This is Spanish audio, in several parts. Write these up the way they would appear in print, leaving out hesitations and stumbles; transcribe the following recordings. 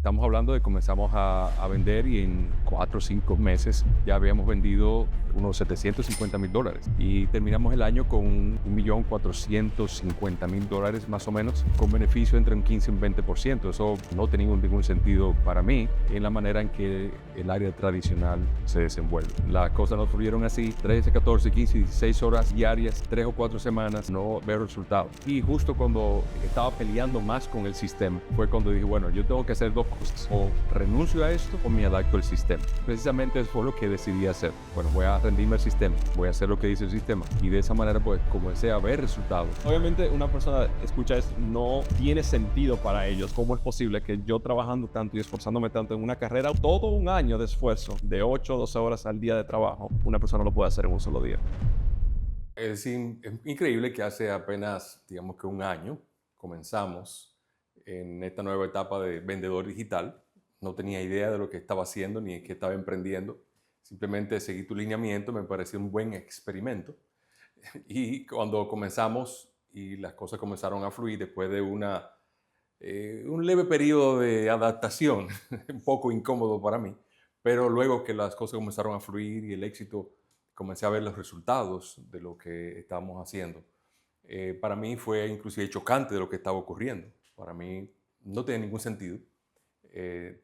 Estamos hablando de comenzamos a vender y en 4 o 5 meses ya habíamos vendido unos $750,000 y terminamos el año con $1,450,000 más o menos, con beneficio entre un 15 y un 20%. Eso no tenía ningún sentido para mí en la manera en que el área tradicional se desenvuelve. Las cosas no fluyeron así, 13, 14, 15, 16 horas diarias, 3 o 4 semanas, no veo resultados. Y justo cuando estaba peleando más con el sistema, fue cuando dije, bueno, yo tengo que hacer dos cosas, o renuncio a esto o me adapto al sistema. Precisamente eso fue lo que decidí hacer. Bueno, voy a rendirme al sistema, voy a hacer lo que dice el sistema, y de esa manera pues comencé a ver resultados. Obviamente una persona escucha esto, no tiene sentido para ellos. ¿Cómo es posible que yo trabajando tanto y esforzándome tanto en una carrera, todo un año de esfuerzo, de 8 o 12 horas al día de trabajo, una persona lo puede hacer en un solo día? Es increíble que hace apenas, digamos que un año, comenzamos en esta nueva etapa de vendedor digital. No tenía idea de lo que estaba haciendo ni qué estaba emprendiendo. Simplemente seguí tu lineamiento, me pareció un buen experimento. Y cuando comenzamos y las cosas comenzaron a fluir después de un leve periodo de adaptación, un poco incómodo para mí, pero luego que las cosas comenzaron a fluir y el éxito, comencé a ver los resultados de lo que estábamos haciendo. Para mí fue inclusive chocante de lo que estaba ocurriendo. Para mí no tenía ningún sentido,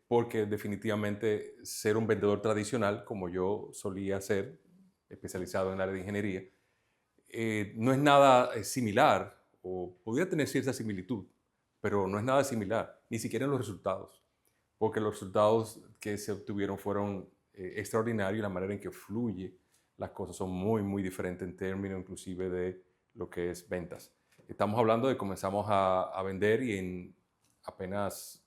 porque definitivamente ser un vendedor tradicional, como yo solía ser, especializado en el área de ingeniería, no es nada similar, o podría tener cierta similitud, pero no es nada similar, ni siquiera en los resultados, porque los resultados que se obtuvieron fueron extraordinarios y la manera en que fluye las cosas son muy, muy diferentes en términos inclusive de lo que es ventas. Estamos hablando de comenzamos a vender y en apenas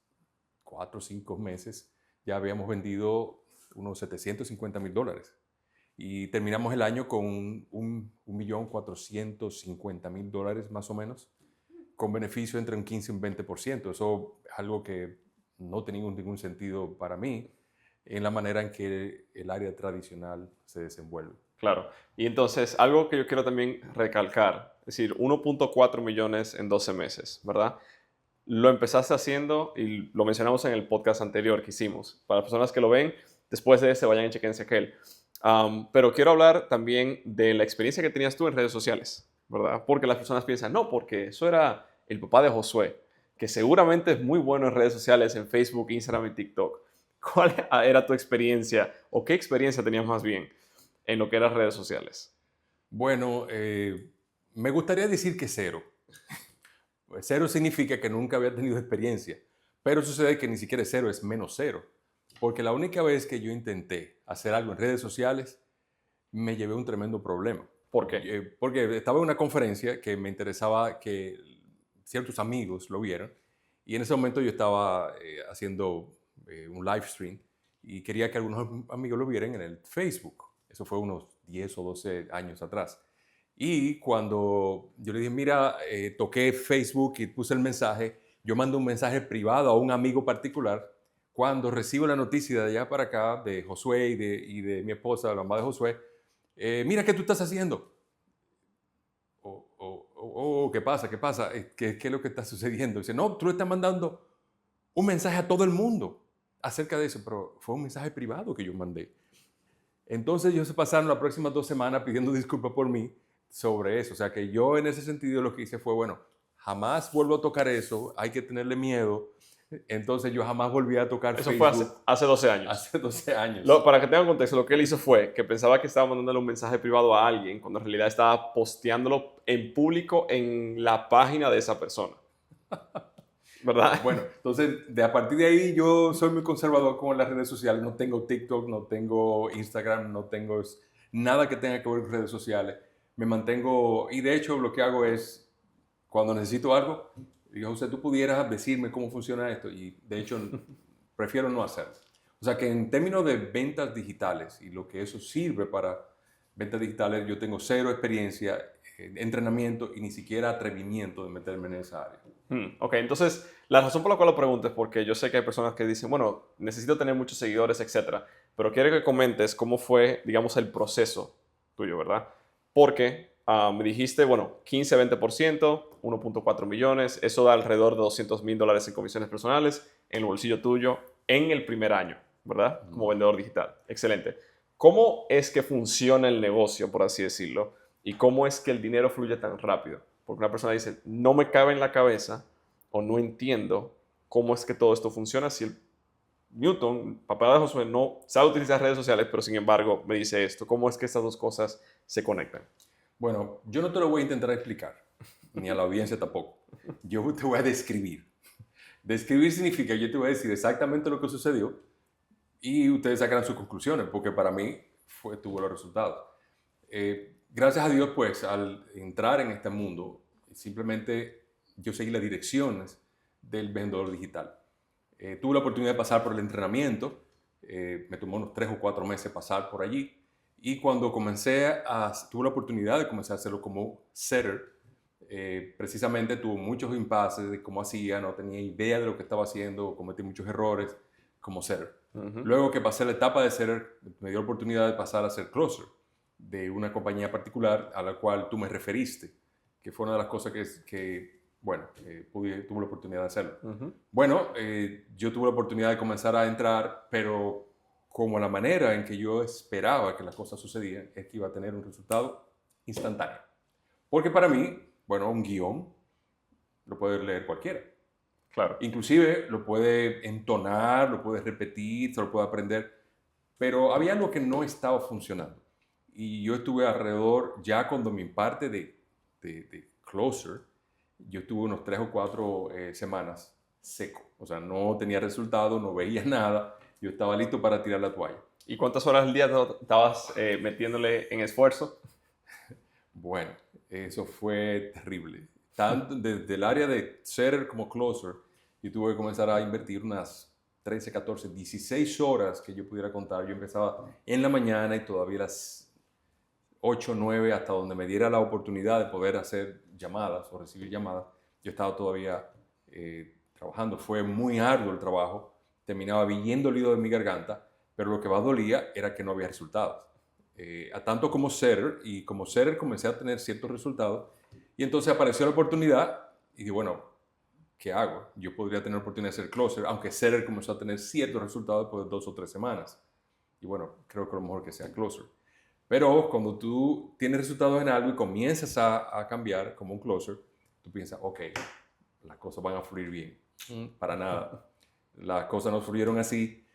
4 o 5 meses ya habíamos vendido unos $750,000 y terminamos el año con $1,450,000 más o menos, con beneficio entre un 15 y un 20%. Eso es algo que no tenía ningún sentido para mí en la manera en que el área tradicional se desenvuelve. Claro. Y entonces, algo que yo quiero también recalcar, es decir, 1.4 millones en 12 meses, ¿verdad? Lo empezaste haciendo y lo mencionamos en el podcast anterior que hicimos. Para las personas que lo ven, después de este vayan y chequense aquel. Pero quiero hablar también de la experiencia que tenías tú en redes sociales, ¿verdad? Porque las personas piensan, no, porque eso era el papá de Josué, que seguramente es muy bueno en redes sociales, en Facebook, Instagram y TikTok. ¿Cuál era tu experiencia o qué experiencia tenías más bien en lo que eran redes sociales? Bueno, me gustaría decir que cero. Pues cero significa que nunca había tenido experiencia, pero sucede que ni siquiera es cero, es menos cero. Porque la única vez que yo intenté hacer algo en redes sociales, me llevé un tremendo problema. ¿Por qué? Porque estaba en una conferencia que me interesaba que ciertos amigos lo vieran, y en ese momento yo estaba haciendo un live stream y quería que algunos amigos lo vieran en el Facebook. Eso fue unos 10 o 12 años atrás. Y cuando yo le dije, mira, toqué Facebook y puse el mensaje, yo mando un mensaje privado a un amigo particular. Cuando recibo la noticia de allá para acá, de Josué y de mi esposa, la mamá de Josué, mira, ¿qué tú estás haciendo? ¿Qué pasa? ¿Qué pasa? ¿Qué es lo que está sucediendo? Dice, no, tú le estás mandando un mensaje a todo el mundo acerca de eso, pero fue un mensaje privado que yo mandé. Entonces ellos se pasaron las próximas 2 semanas pidiendo disculpas por mí sobre eso. O sea que yo en ese sentido lo que hice fue, bueno, jamás vuelvo a tocar eso, hay que tenerle miedo. Entonces yo jamás volví a tocar Eso fue Facebook hace 12 años. hace 12 años. Para que tengan contexto, lo que él hizo fue que pensaba que estaba mandándole un mensaje privado a alguien, cuando en realidad estaba posteándolo en público en la página de esa persona. ¿Verdad? Bueno, entonces a partir de ahí yo soy muy conservador con las redes sociales. No tengo TikTok, no tengo Instagram, no tengo nada que tenga que ver con redes sociales. Me mantengo, y de hecho lo que hago es, cuando necesito algo, digo, José, tú pudieras decirme cómo funciona esto, y de hecho prefiero no hacerlo. O sea que en términos de ventas digitales y lo que eso sirve para ventas digitales, yo tengo cero experiencia, entrenamiento y ni siquiera atrevimiento de meterme en esa área. Ok, entonces la razón por la cual lo pregunto es porque yo sé que hay personas que dicen, bueno, necesito tener muchos seguidores, etcétera, pero quiero que comentes cómo fue, digamos, el proceso tuyo, ¿verdad? Porque me dijiste, bueno, 15-20%, 1.4 millones, eso da alrededor de $200,000 en comisiones personales en el bolsillo tuyo en el primer año, ¿verdad? Como vendedor digital. Excelente. ¿Cómo es que funciona el negocio, por así decirlo? ¿Y cómo es que el dinero fluye tan rápido? Porque una persona dice, no me cabe en la cabeza o no entiendo cómo es que todo esto funciona si el Newton, papá de Josué, no sabe utilizar redes sociales, pero sin embargo me dice esto. ¿Cómo es que estas dos cosas se conectan? Bueno, yo no te lo voy a intentar explicar, ni a la audiencia tampoco. Yo te voy a describir. Describir significa, yo te voy a decir exactamente lo que sucedió y ustedes sacarán sus conclusiones, porque para mí tuvo los resultados. Gracias a Dios, pues, al entrar en este mundo, simplemente yo seguí las direcciones del vendedor digital. Tuve la oportunidad de pasar por el entrenamiento, me tomó unos 3 o 4 meses pasar por allí, y cuando tuve la oportunidad de comenzar a hacerlo como setter, precisamente tuve muchos impases de cómo hacía, no tenía idea de lo que estaba haciendo, cometí muchos errores como setter. Luego que pasé la etapa de setter, me dio la oportunidad de pasar a ser closer de una compañía particular a la cual tú me referiste, que fue una de las cosas tuve la oportunidad de hacerlo. Bueno, yo tuve la oportunidad de comenzar a entrar, pero como la manera en que yo esperaba que las cosas sucedían es que iba a tener un resultado instantáneo. Porque para mí, bueno, un guión lo puede leer cualquiera. Claro. Inclusive lo puede entonar, lo puede repetir, se lo puede aprender, pero había algo que no estaba funcionando. Y yo estuve alrededor, ya cuando mi parte de closer, yo estuve unos 3 o 4 semanas seco. O sea, no tenía resultado, no veía nada. Yo estaba listo para tirar la toalla. ¿Y cuántas horas al día estabas metiéndole en esfuerzo? Bueno, eso fue terrible. Tanto desde el área de setter como closer, yo tuve que comenzar a invertir unas 13, 14, 16 horas que yo pudiera contar. Yo empezaba en la mañana y todavía las 8, 9, hasta donde me diera la oportunidad de poder hacer llamadas o recibir llamadas. Yo estaba todavía trabajando. Fue muy arduo el trabajo. Terminaba bien dolido de mi garganta, pero lo que más dolía era que no había resultados. A tanto como setter, y como setter comencé a tener ciertos resultados, y entonces apareció la oportunidad y dije, bueno, ¿qué hago? Yo podría tener la oportunidad de ser closer, aunque setter comenzó a tener ciertos resultados después de 2 o 3 semanas. Y bueno, creo que lo mejor que sea closer. Pero cuando tú tienes resultados en algo y comienzas a cambiar como un closer, tú piensas, ok, las cosas van a fluir bien. Para nada. Las cosas no fluyeron así.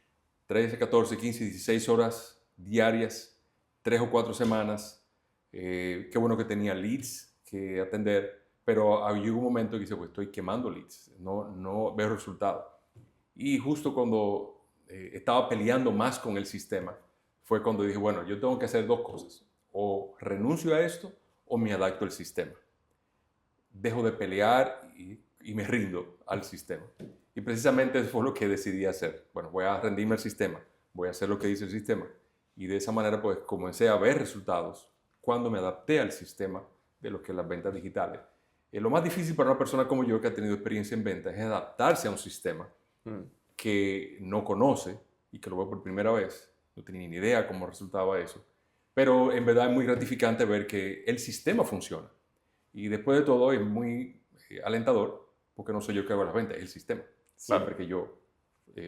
13, 14, 15, 16 horas diarias, 3 o 4 semanas. Qué bueno que tenía leads que atender, pero había un momento que dice, pues estoy quemando leads, no veo resultados. Y justo cuando estaba peleando más con el sistema, fue cuando dije, bueno, yo tengo que hacer 2 cosas. O renuncio a esto o me adapto al sistema. Dejo de pelear y me rindo al sistema. Y precisamente eso fue lo que decidí hacer. Bueno, voy a rendirme al sistema, voy a hacer lo que dice el sistema. Y de esa manera pues comencé a ver resultados cuando me adapté al sistema de lo que es las ventas digitales. Lo más difícil para una persona como yo que ha tenido experiencia en ventas es adaptarse a un sistema que no conoce y que lo ve por primera vez. No tenía ni idea cómo resultaba eso. Pero en verdad es muy gratificante ver que el sistema funciona. Y después de todo es muy alentador porque no soy yo que hago las ventas, es el sistema. Siempre que yo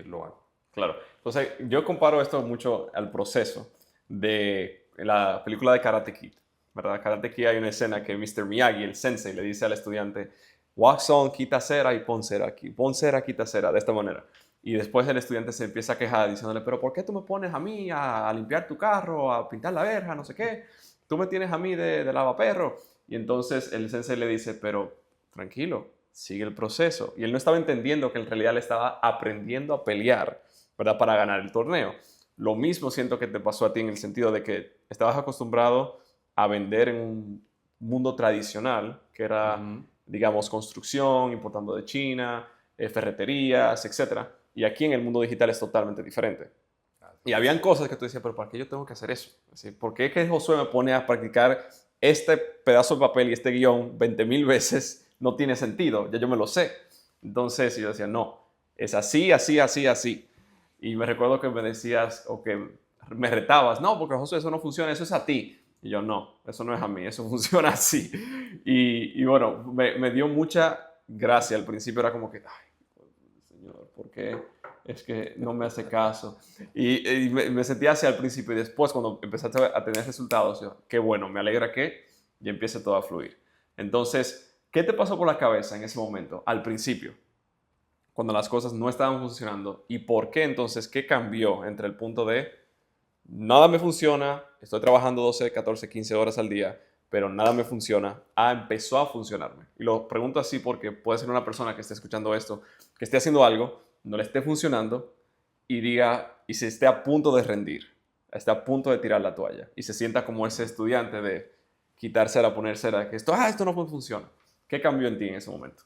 lo hago. Claro. Entonces, yo comparo esto mucho al proceso de la película de Karate Kid, ¿verdad? Karate Kid hay una escena que Mr. Miyagi, el sensei, le dice al estudiante, wax on, quita cera y pon cera aquí. Pon cera, quita cera, de esta manera. Y después el estudiante se empieza a quejar diciéndole, pero ¿por qué tú me pones a mí a limpiar tu carro, a pintar la verja, no sé qué? Tú me tienes a mí de lavaperro. Y entonces el sensei le dice, pero tranquilo, sigue el proceso. Y él no estaba entendiendo que en realidad le estaba aprendiendo a pelear, ¿verdad? Para ganar el torneo. Lo mismo siento que te pasó a ti en el sentido de que estabas acostumbrado a vender en un mundo tradicional, que era, digamos, construcción, importando de China, ferreterías, etc. Y aquí en el mundo digital es totalmente diferente. Y habían cosas que tú decías, pero ¿para qué yo tengo que hacer eso? Es decir, ¿por qué es que Josué me pone a practicar este pedazo de papel y este guión 20,000 veces? No tiene sentido, ya yo me lo sé. Entonces yo decía, no, es así, así, así, así. Y me recuerdo que me decías, o que me retabas, no, porque Josué, eso no funciona, eso es a ti. Y yo, no, eso no es a mí, eso funciona así. Y bueno, me dio mucha gracia. Al principio era como que, ay, Señor, ¿por qué es que no me hace caso? Y me sentía así al principio. Y después, cuando empezaste a tener resultados, yo, qué bueno, me alegra que ya empiece todo a fluir. Entonces, ¿qué te pasó por la cabeza en ese momento, al principio, cuando las cosas no estaban funcionando? ¿Y por qué entonces? ¿Qué cambió entre el punto de nada me funciona, estoy trabajando 12, 14, 15 horas al día, pero nada me funciona, empezó a funcionarme? Y lo pregunto así porque puede ser una persona que esté escuchando esto, que esté haciendo algo, no le esté funcionando y diga, y se esté a punto de rendir, esté a punto de tirar la toalla y se sienta como ese estudiante de quitársela, ponérsela, que esto no funciona. ¿Qué cambió en ti en ese momento?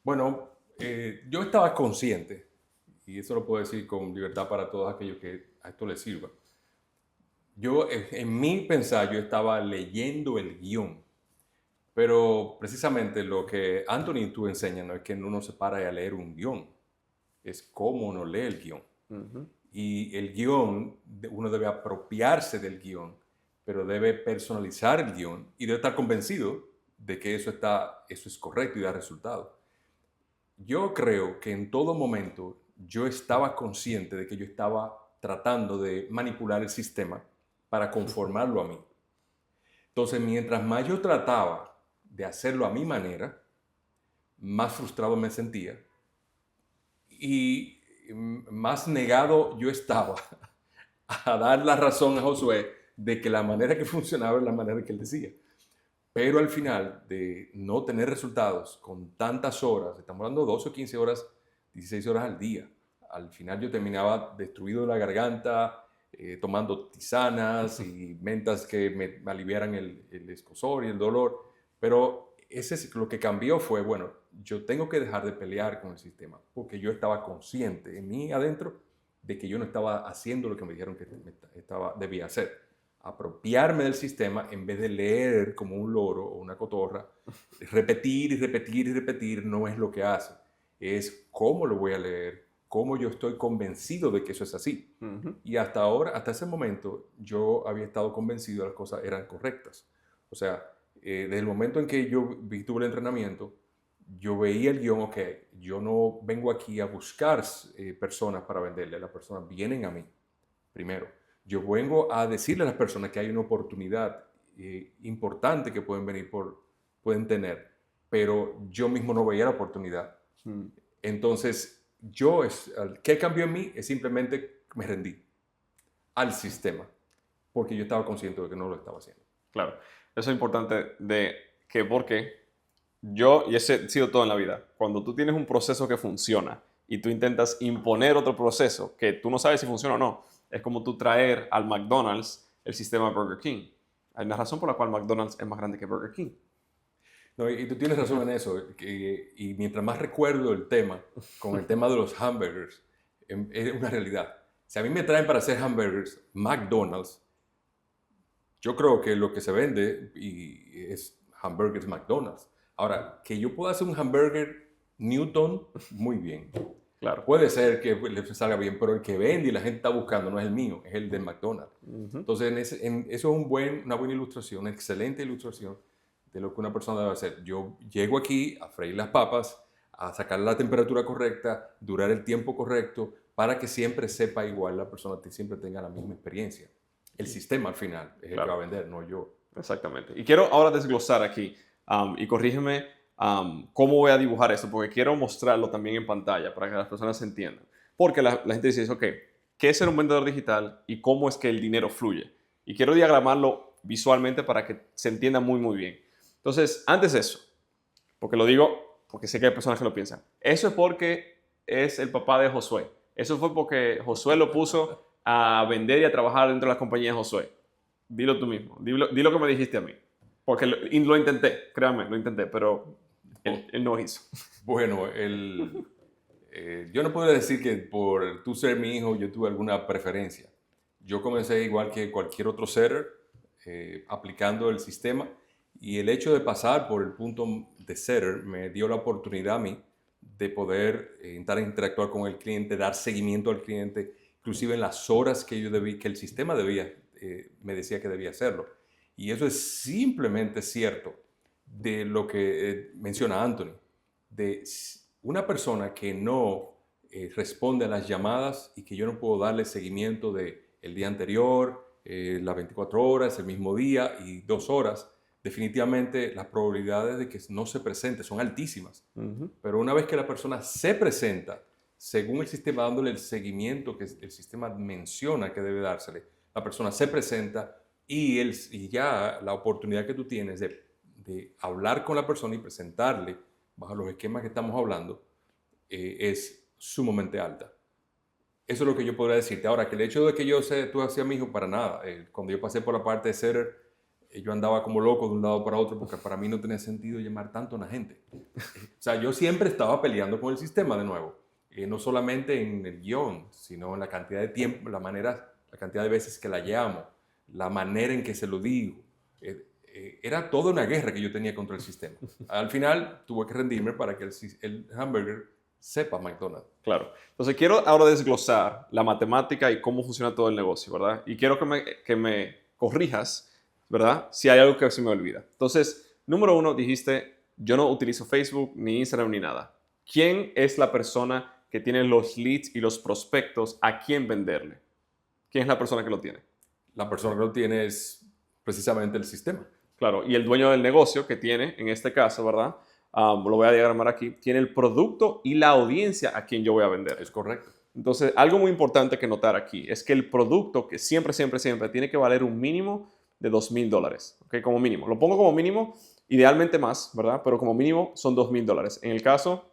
Bueno, yo estaba consciente, y eso lo puedo decir con libertad para todos aquellos que a esto les sirva. Yo, en mi pensar, yo estaba leyendo el guión, pero precisamente lo que Anthony tú enseñas no es que uno se para a leer un guión, es cómo uno lee el guión. Ujú. Y el guión, uno debe apropiarse del guión, pero debe personalizar el guión y debe estar convencido de que eso es correcto y da resultado. Yo creo que en todo momento yo estaba consciente de que yo estaba tratando de manipular el sistema para conformarlo a mí. Entonces, mientras más yo trataba de hacerlo a mi manera, más frustrado me sentía y más negado yo estaba a dar la razón a Josué de que la manera que funcionaba es la manera que él decía. Pero al final de no tener resultados con tantas horas, estamos hablando de 12 o 15 horas, 16 horas al día, al final yo terminaba destruido de la garganta, tomando tisanas y mentas que me aliviaran el escozor y el dolor. Pero lo que cambió fue, bueno, yo tengo que dejar de pelear con el sistema, porque yo estaba consciente en mí adentro de que yo no estaba haciendo lo que me dijeron que debía hacer. Apropiarme del sistema en vez de leer como un loro o una cotorra, repetir y repetir y repetir no es lo que hace. Es cómo lo voy a leer, cómo yo estoy convencido de que eso es así. Ujú. Y hasta ahora, hasta ese momento, yo había estado convencido de que las cosas eran correctas. O sea, desde el momento en que yo tuve el entrenamiento, yo veía el guión, ok, yo no vengo aquí a buscar personas para venderle, las personas vienen a mí primero. Yo vengo a decirle a las personas que hay una oportunidad importante que pueden tener, pero yo mismo no veía la oportunidad. Mm. Entonces, ¿qué cambió en mí? Es simplemente me rendí al sistema, porque yo estaba consciente de que no lo estaba haciendo. Claro, eso es importante de que porque yo, y ese ha sido todo en la vida, cuando tú tienes un proceso que funciona y tú intentas imponer otro proceso que tú no sabes si funciona o no, es como tú traer al McDonald's el sistema Burger King. Hay una razón por la cual McDonald's es más grande que Burger King. No, y tú tienes razón en eso, y mientras más recuerdo el tema, con el tema de los hamburgers, es una realidad. Si a mí me traen para hacer hamburgers McDonald's, yo creo que lo que se vende es hamburgers McDonald's. Ahora, que yo pueda hacer un hamburger Newton, muy bien. Claro. Puede ser que le salga bien, pero el que vende y la gente está buscando no es el mío, es el del McDonald's. Ujú. Entonces, eso es una buena ilustración, una excelente ilustración de lo que una persona debe hacer. Yo llego aquí a freír las papas, a sacar la temperatura correcta, durar el tiempo correcto, para que siempre sepa igual la persona, que siempre tenga la misma experiencia. El sistema al final es el que va a vender, no yo. Exactamente. Y quiero ahora desglosar aquí, y corrígeme cómo voy a dibujar esto, porque quiero mostrarlo también en pantalla para que las personas entiendan. Porque la gente dice, ok, ¿qué es ser un vendedor digital y cómo es que el dinero fluye? Y quiero diagramarlo visualmente para que se entienda muy, muy bien. Entonces, antes de eso, porque lo digo, porque sé que hay personas que lo piensan, eso es porque es el papá de Josué. Eso fue porque Josué lo puso a vender y a trabajar dentro de la compañía de Josué. Dilo tú mismo, di lo que me dijiste a mí. Porque lo intenté, créanme, lo intenté, pero él no hizo. Bueno, yo no puedo decir que por tú ser mi hijo yo tuve alguna preferencia. Yo comencé igual que cualquier otro setter, aplicando el sistema, y el hecho de pasar por el punto de setter me dio la oportunidad a mí de poder interactuar con el cliente, dar seguimiento al cliente, inclusive en las horas que que el sistema me decía que debía hacerlo. Y eso es simplemente cierto de lo que menciona Anthony, de una persona que no responde a las llamadas y que yo no puedo darle seguimiento de el día anterior, las 24 horas, el mismo día y 2 horas, definitivamente las probabilidades de que no se presente son altísimas. Pero una vez que la persona se presenta, según el sistema dándole el seguimiento que el sistema menciona que debe dársele, la persona se presenta y ya la oportunidad que tú tienes de hablar con la persona y presentarle bajo los esquemas que estamos hablando es sumamente alta. Eso es lo que yo podría decirte. Ahora, que el hecho de que yo sé, tú hacías mi hijo, para nada. Cuando yo pasé por la parte de ser, yo andaba como loco de un lado para otro porque para mí no tenía sentido llamar tanto a la gente. O sea, yo siempre estaba peleando con el sistema de nuevo. No solamente en el guión, sino en la cantidad de tiempo, la cantidad de veces que la llamo, la manera en que se lo digo. Era toda una guerra que yo tenía contra el sistema. Al final tuve que rendirme para que el hamburger sepa McDonald's. Claro. Entonces quiero ahora desglosar la matemática y cómo funciona todo el negocio, ¿verdad? Y quiero que me corrijas, ¿verdad? Si hay algo que se me olvida. Entonces, número 1, dijiste, yo no utilizo Facebook, ni Instagram, ni nada. ¿Quién es la persona que tiene los leads y los prospectos a quién venderle? ¿Quién es la persona que lo tiene? La persona que lo tiene es precisamente el sistema. Claro, y el dueño del negocio que tiene, en este caso, ¿verdad? Lo voy a diagramar aquí, tiene el producto y la audiencia a quien yo voy a vender. Es correcto. Entonces, algo muy importante que notar aquí es que el producto que siempre tiene que valer un mínimo de $2,000, ¿ok? Como mínimo. Lo pongo como mínimo, idealmente más, ¿verdad? Pero como mínimo son $2,000. En el caso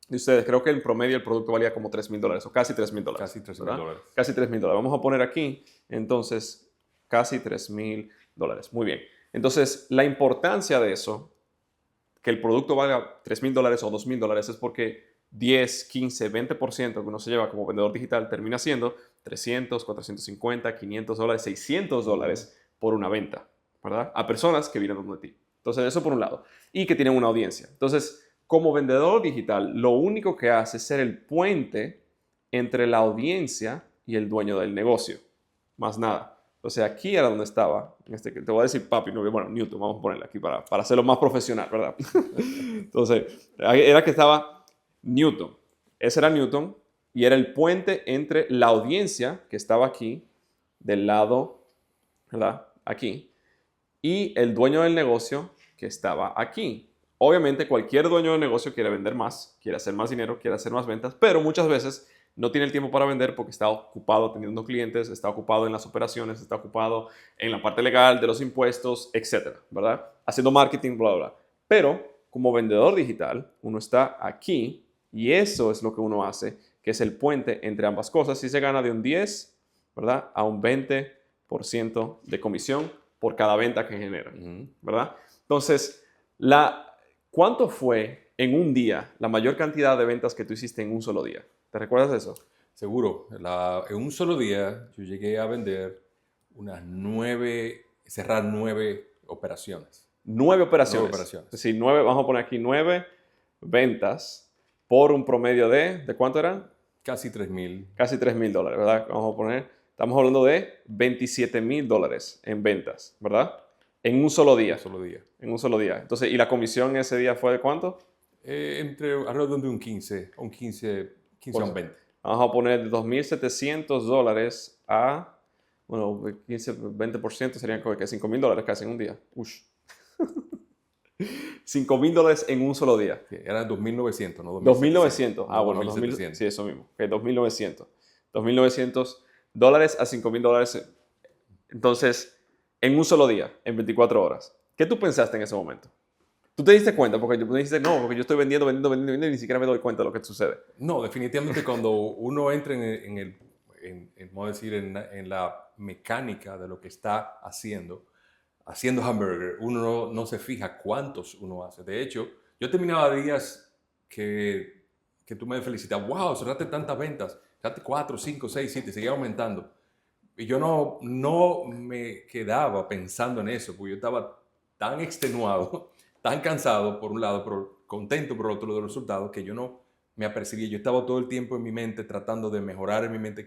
de ustedes, creo que en promedio el producto valía como $3,000 o casi $3,000. Casi $3,000. Casi $3,000. Vamos a poner aquí, entonces, casi $3,000. Muy bien. Entonces, la importancia de eso, que el producto valga $3,000 o $2,000, es porque 10, 15, 20% que uno se lleva como vendedor digital termina siendo $300, $450, $500, $600 por una venta, ¿verdad? A personas que vienen donde ti. Entonces, eso por un lado. Y que tienen una audiencia. Entonces, como vendedor digital, lo único que hace es ser el puente entre la audiencia y el dueño del negocio. Más nada. Entonces, aquí era donde estaba. Te voy a decir papi, no, bueno, Newton, vamos a ponerle aquí para hacerlo más profesional, ¿verdad? Entonces, era que estaba Newton. Ese era Newton y era el puente entre la audiencia que estaba aquí, del lado, ¿verdad? Aquí, y el dueño del negocio que estaba aquí. Obviamente, cualquier dueño de negocio quiere vender más, quiere hacer más dinero, quiere hacer más ventas, pero muchas veces no tiene el tiempo para vender porque está ocupado atendiendo clientes, está ocupado en las operaciones, está ocupado en la parte legal de los impuestos, etcétera, ¿verdad? Haciendo marketing, bla, bla, bla. Pero como vendedor digital, uno está aquí y eso es lo que uno hace, que es el puente entre ambas cosas y se gana de un 10, ¿verdad? A un 20% de comisión por cada venta que genera, ¿verdad? Entonces, ¿cuánto fue en un día la mayor cantidad de ventas que tú hiciste en un solo día? ¿Te recuerdas de eso? Seguro. En un solo día yo llegué a vender cerrar 9 operaciones. 9 operaciones. 9 operaciones. Es decir, vamos a poner aquí 9 ventas por un promedio ¿de cuánto eran? Casi $3,000. Casi $3,000, ¿verdad? Vamos a poner, estamos hablando de $27,000 en ventas, ¿verdad? En un solo día. En un solo día. Entonces, ¿y la comisión ese día fue de cuánto? Alrededor de un 15 a un 20. Vamos a poner de $2,700 a, bueno, 15, 20% serían como que $5,000 casi en un día. Ush. $5,000 en un solo día. Sí, eran 2,900, ¿no? 2,900. Ah, bueno, 2,700. Sí, eso mismo. Okay, 2,900. $2,900 a $5,000. Entonces, en un solo día, en 24 horas. ¿Qué tú pensaste en ese momento? ¿Tú te diste cuenta? Porque me dijiste, no, porque yo estoy vendiendo y ni siquiera me doy cuenta de lo que sucede. No, definitivamente cuando uno entra vamos a decir, en la mecánica de lo que está haciendo hamburger, uno no se fija cuántos uno hace. De hecho, yo terminaba días que tú me felicitas, wow, cerraste tantas ventas, cerraste 4, 5, 6, 7, seguía aumentando. Y yo no me quedaba pensando en eso, porque yo estaba tan extenuado, tan cansado por un lado, pero contento por otro de los resultados, que yo no me apercibía. Yo estaba todo el tiempo en mi mente tratando de mejorar en mi mente,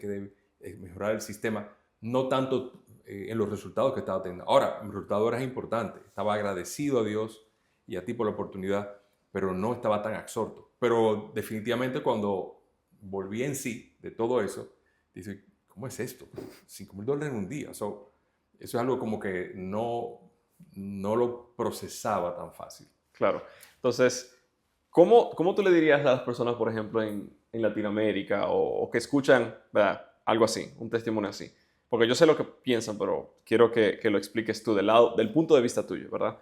mejorar el sistema, no tanto en los resultados que estaba teniendo. Ahora, mi resultado era importante. Estaba agradecido a Dios y a ti por la oportunidad, pero no estaba tan absorto. Pero definitivamente cuando volví en sí de todo eso, dice, ¿cómo es esto? $5,000 en un día. Eso es algo como que no lo procesaba tan fácil. Claro. Entonces, ¿cómo tú le dirías a las personas, por ejemplo, en Latinoamérica o que escuchan, ¿verdad?, algo así, un testimonio así? Porque yo sé lo que piensan, pero quiero que lo expliques tú del punto de vista tuyo, ¿verdad?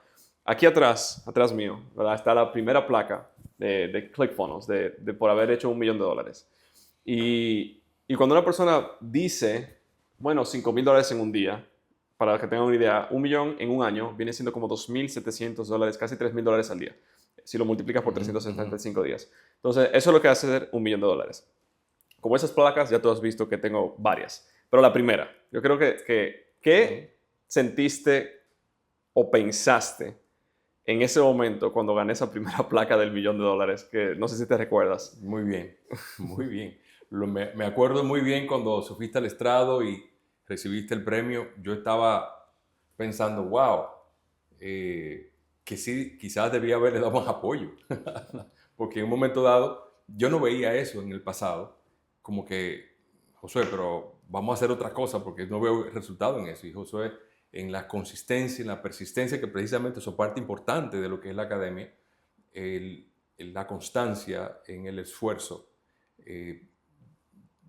Aquí atrás mío, ¿verdad?, está la primera placa de ClickFunnels, por haber hecho $1 millón. Y cuando una persona dice, bueno, $5,000 en un día, para que tengan una idea, 1 millón en un año viene siendo como $2,700, casi $3,000 al día, si lo multiplicas por 365 días. Entonces, eso es lo que hace ser $1 millón. Como esas placas, ya tú has visto que tengo varias. Pero la primera, yo creo ¿qué sentiste o pensaste en ese momento cuando gané esa primera placa del $1 millón? Que no sé si te recuerdas. Muy bien, muy bien. Me acuerdo muy bien cuando subiste al estrado y recibiste el premio. Yo estaba pensando, wow, que sí, quizás debía haberle dado más apoyo. Porque en un momento dado, yo no veía eso en el pasado. Como que, Josué, pero vamos a hacer otra cosa porque no veo resultado en eso. Y Josué, en la consistencia, en la persistencia, que precisamente es parte importante de lo que es la academia, la constancia en el esfuerzo.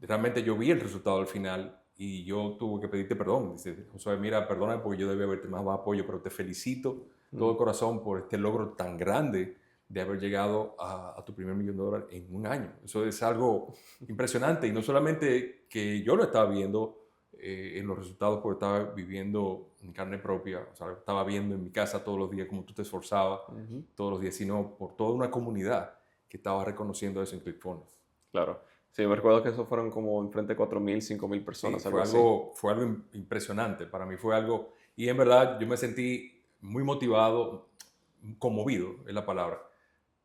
Realmente yo vi el resultado al final y yo tuve que pedirte perdón. Dice, Josué, mira, perdóname porque yo debía haberte más apoyo, pero te felicito todo corazón por este logro tan grande de haber llegado a tu primer $1 millón en un año. Eso es algo impresionante y no solamente que yo lo estaba viendo en los resultados porque estaba viviendo en carne propia, o sea, estaba viendo en mi casa todos los días cómo tú te esforzabas todos los días, sino por toda una comunidad que estaba reconociendo eso en ClickFunnels. Claro. Sí, me recuerdo que eso fueron como enfrente de 4,000, 5,000 personas. Sí, algo fue algo impresionante. Para mí fue algo, y en verdad yo me sentí muy motivado, conmovido es la palabra,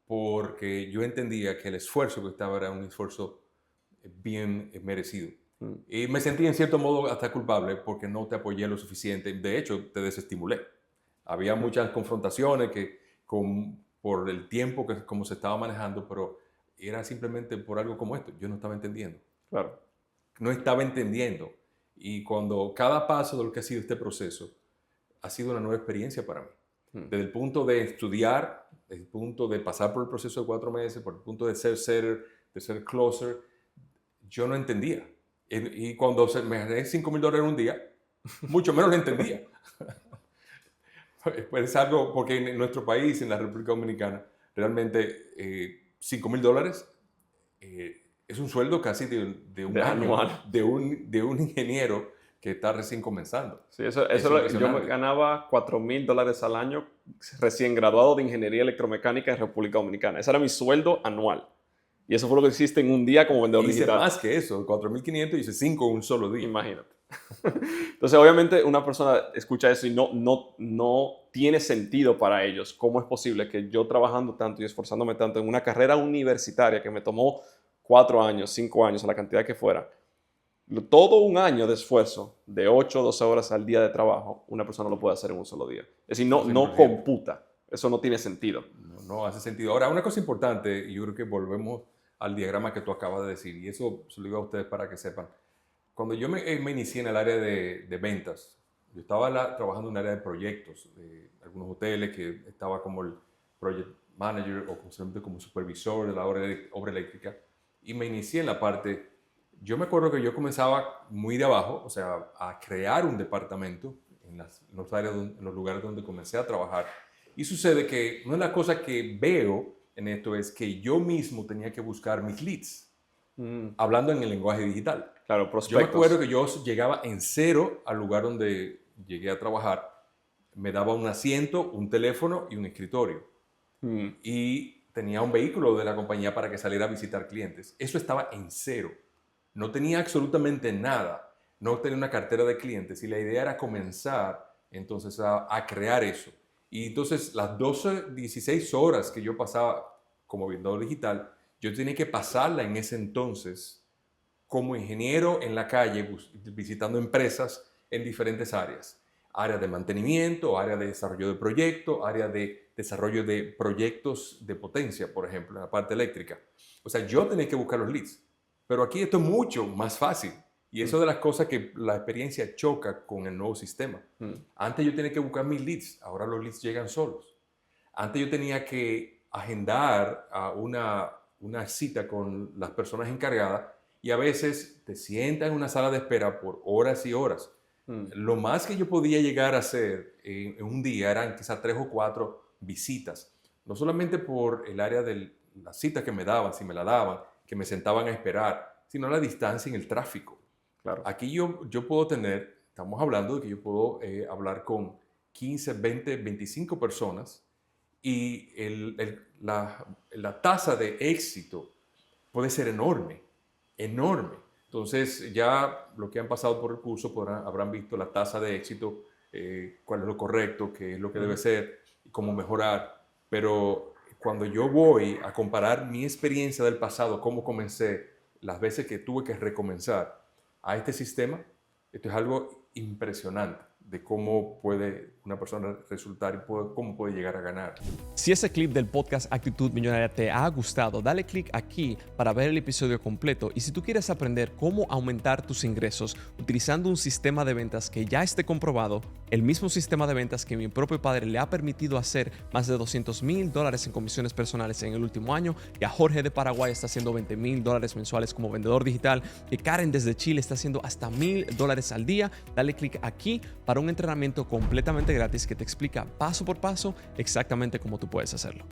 porque yo entendía que el esfuerzo que estaba era un esfuerzo bien merecido. Y me sentí en cierto modo hasta culpable porque no te apoyé lo suficiente. De hecho, te desestimulé. Había muchas confrontaciones por el tiempo como se estaba manejando, pero era simplemente por algo como esto. Yo no estaba entendiendo. Claro. No estaba entendiendo. Y cuando cada paso de lo que ha sido este proceso ha sido una nueva experiencia para mí. Desde el punto de estudiar, desde el punto de pasar por el proceso de 4 meses, por el punto de ser setter, de ser closer, yo no entendía. Y cuando me gané $5,000 en un día, mucho menos lo entendía. Pues es algo, porque en nuestro país, en la República Dominicana, realmente $5,000 es un sueldo casi de un año anual. de un ingeniero que está recién comenzando. Sí, yo me ganaba $4,000 al año recién graduado de Ingeniería Electromecánica en República Dominicana. Ese era mi sueldo anual. Y eso fue lo que hiciste en un día como vendedor digital. Hice más que eso, 4,500, hice 5 en un solo día. Imagínate. Entonces, obviamente, una persona escucha eso y no tiene sentido para ellos. ¿Cómo es posible que yo trabajando tanto y esforzándome tanto en una carrera universitaria que me tomó 4 años, 5 años, a la cantidad que fuera, todo un año de esfuerzo, de 8 o 12 horas al día de trabajo, una persona lo puede hacer en un solo día? Es decir, no computa. Eso no tiene sentido. No hace sentido. Ahora, una cosa importante, y yo creo que volvemos al diagrama que tú acabas de decir, y eso se lo digo a ustedes para que sepan. Cuando yo me inicié en el área de ventas, yo estaba trabajando en el área de proyectos, de algunos hoteles, que estaba como el project manager o como supervisor de la obra eléctrica, y me inicié en la parte, yo me acuerdo que yo comenzaba muy de abajo, o sea, a crear un departamento en los lugares donde comencé a trabajar, y sucede que una de las cosas que veo en esto es que yo mismo tenía que buscar mis leads, hablando en el lenguaje digital. Claro, prospectos. Yo me acuerdo que yo llegaba en cero al lugar donde llegué a trabajar, me daba un asiento, un teléfono y un escritorio. Y tenía un vehículo de la compañía para que saliera a visitar clientes. Eso estaba en cero. No tenía absolutamente nada. No tenía una cartera de clientes. Y la idea era comenzar entonces a crear eso. Y entonces las 16 horas que yo pasaba como vendedor digital, yo tenía que pasarla en ese entonces como ingeniero en la calle, visitando empresas en diferentes áreas. Área de mantenimiento, área de desarrollo de proyectos, área de desarrollo de proyectos de potencia, por ejemplo, en la parte eléctrica. O sea, yo tenía que buscar los leads. Pero aquí esto es mucho más fácil. Y eso de las cosas que la experiencia choca con el nuevo sistema. Antes yo tenía que buscar mis leads, ahora los leads llegan solos. Antes yo tenía que agendar a una cita con las personas encargadas y a veces te sientas en una sala de espera por horas y horas. Lo más que yo podía llegar a hacer en un día eran quizás 3 o 4 visitas. No solamente por el área de la cita que me daban, si me la daban, que me sentaban a esperar, sino la distancia en el tráfico. Claro. Aquí yo puedo tener, estamos hablando de que yo puedo hablar con 15, 20, 25 personas y la tasa de éxito puede ser enorme, enorme. Entonces ya los que han pasado por el curso habrán visto la tasa de éxito, cuál es lo correcto, qué es lo que debe ser y cómo mejorar. Pero cuando yo voy a comparar mi experiencia del pasado, cómo comencé, las veces que tuve que recomenzar a este sistema, esto es algo impresionante de cómo puede una persona resultar y cómo puede llegar a ganar. Si ese clip del podcast Actitud Millonaria te ha gustado, dale click aquí para ver el episodio completo. Y si tú quieres aprender cómo aumentar tus ingresos utilizando un sistema de ventas que ya esté comprobado, el mismo sistema de ventas que mi propio padre le ha permitido hacer más de $200,000 en comisiones personales en el último año, que a Jorge de Paraguay está haciendo $20,000 mensuales como vendedor digital, que Karen desde Chile está haciendo hasta $1,000 al día, dale click aquí para un entrenamiento completamente gratis que te explica paso por paso exactamente cómo tú puedes hacerlo.